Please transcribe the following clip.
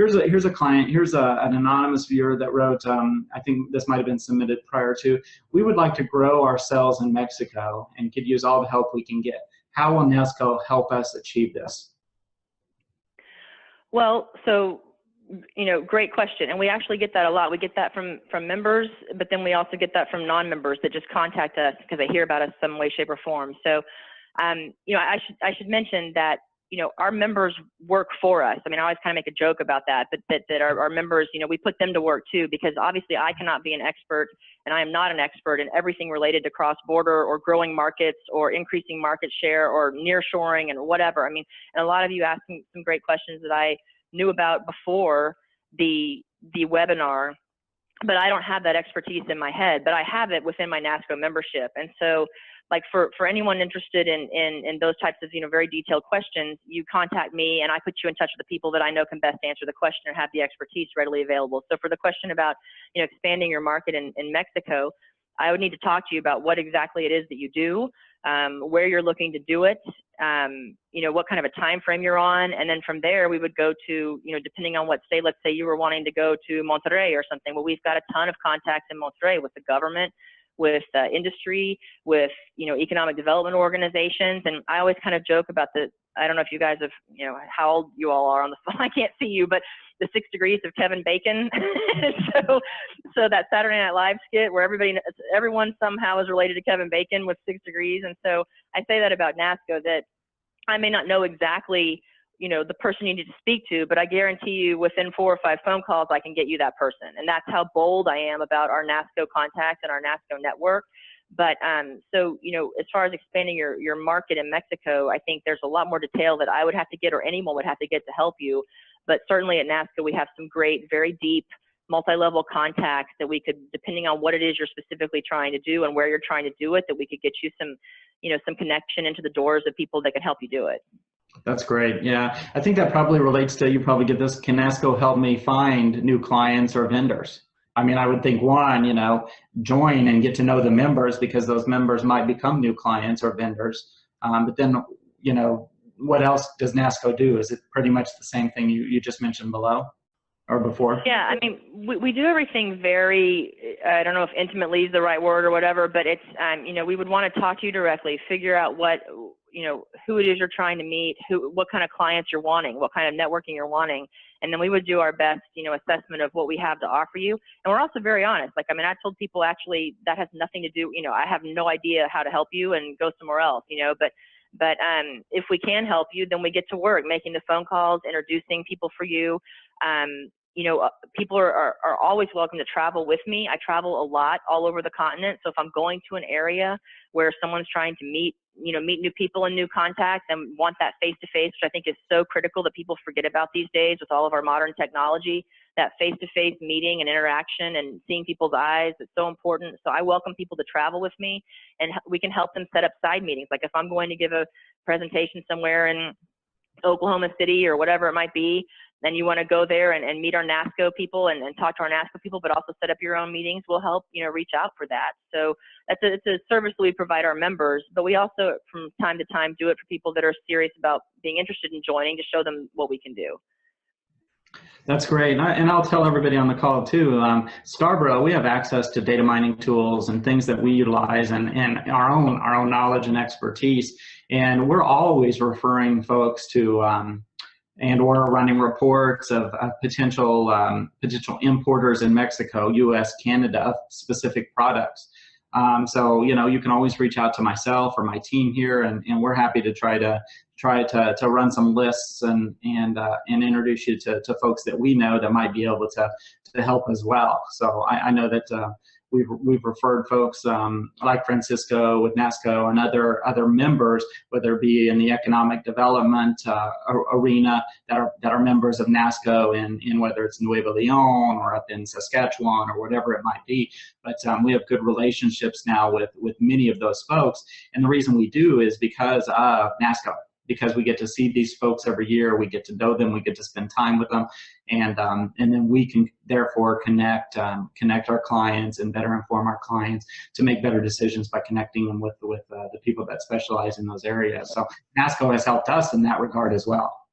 here's a client, here's an anonymous viewer that wrote, I think this might have been submitted prior to, we would like to grow our sales in Mexico and could use all the help we can get. How will NASCO help us achieve this? Well, so, great question. And we actually get that a lot. We get that from members, but then we also get that from non-members that just contact us because they hear about us some way, shape, or form. So, I should mention that, our members work for us. I mean, I always kind of make a joke about that, but that our members, we put them to work too, because obviously I cannot be an expert, and I am not an expert in everything related to cross-border or growing markets or increasing market share or nearshoring and whatever. I mean, and a lot of you asked me some great questions that I knew about before the webinar, but I don't have that expertise in my head, but I have it within my NASCO membership. And so, like for anyone interested in those types of, very detailed questions, you contact me and I put you in touch with the people that I know can best answer the question or have the expertise readily available. So for the question about, expanding your market in Mexico, I would need to talk to you about what exactly it is that you do, where you're looking to do it, what kind of a time frame you're on. And then from there, we would go to, depending on what state, let's say you were wanting to go to Monterrey or something. Well, we've got a ton of contacts in Monterrey with the government, with industry, with, economic development organizations. And I always kind of joke about I don't know if you guys have, how old you all are on the phone. I can't see you, but the 6 degrees of Kevin Bacon. so that Saturday Night Live skit where everyone somehow is related to Kevin Bacon with 6 degrees. And so I say that about NASCO, that I may not know exactly, the person you need to speak to, but I guarantee you within 4 or 5 phone calls, I can get you that person. And that's how bold I am about our NASCO contacts and our NASCO network. But so, as far as expanding your market in Mexico, I think there's a lot more detail that I would have to get or anyone would have to get to help you. But certainly at NASCO, we have some great, very deep, multi-level contacts that we could, depending on what it is you're specifically trying to do and where you're trying to do it, that we could get you some, some connection into the doors of people that can help you do it. That's great. Yeah. I think that probably relates to, you probably get this, can NASCO help me find new clients or vendors? I mean, I would think one, join and get to know the members, because those members might become new clients or vendors. But then, what else does NASCO do? Is it pretty much the same thing you just mentioned below or before? Yeah, I mean, we do everything very, I don't know if intimately is the right word or whatever, but it's, we would want to talk to you directly, figure out what, who it is you're trying to meet, what kind of clients you're wanting, what kind of networking you're wanting. And then we would do our best, assessment of what we have to offer you. And we're also very honest. Like, I mean, I told people actually that has nothing to do, I have no idea how to help you and go somewhere else, but if we can help you, then we get to work making the phone calls, introducing people for you. People are always welcome to travel with me. I travel a lot all over the continent. So if I'm going to an area where someone's trying to meet new people and new contacts and want that face-to-face, which I think is so critical that people forget about these days with all of our modern technology, that face-to-face meeting and interaction and seeing people's eyes is so important. So I welcome people to travel with me, and we can help them set up side meetings. Like if I'm going to give a presentation somewhere in Oklahoma City or whatever it might be, then you want to go there and meet our NASCO people and talk to our NASCO people, but also set up your own meetings. We'll help, reach out for that. So it's a service that we provide our members, but we also from time to time do it for people that are serious about being interested in joining, to show them what we can do. That's great. And I'll tell everybody on the call too, Scarborough, we have access to data mining tools and things that we utilize and our own knowledge and expertise. And we're always referring folks to, and we're running reports of potential importers in Mexico, U.S., Canada, specific products. So, you can always reach out to myself or my team here, and we're happy to try to run some lists and introduce you to folks that we know that might be able to help as well. So I know that we've referred folks like Francisco with NASCO and other members, whether it be in the economic development arena, that are members of NASCO in whether it's Nuevo Leon or up in Saskatchewan or whatever it might be. But we have good relationships now with many of those folks, and the reason we do is because of NASCO. Because we get to see these folks every year, we get to know them, we get to spend time with them, and then we can therefore connect our clients and better inform our clients to make better decisions by connecting them with the people that specialize in those areas. So NASCO has helped us in that regard as well.